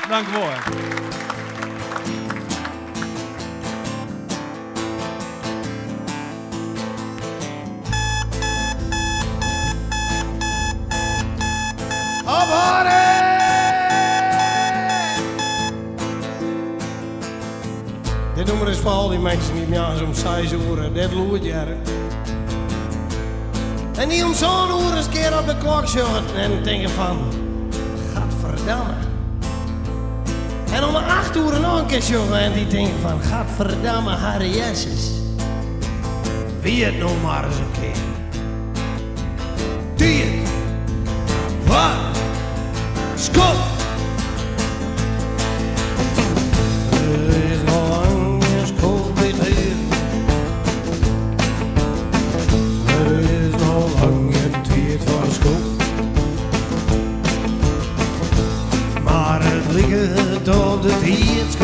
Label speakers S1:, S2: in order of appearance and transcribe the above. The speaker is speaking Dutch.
S1: Dank u wel.
S2: Dit nummer is voor al die mensen die mij zo'n 6 uur dit loert jaren. En die om zo'n uur eens keer op de klok zetten en denken van, gadverdamme. En om 8 uur nog een keer zetten en die denken van, gadverdamme Harry Jezus. Wie het nog maar eens een keer. Die het. Wat? Skop! Er is nog lang eens COVID hier. Er is nog lang een tijd van school. Maar het ligt op de tijd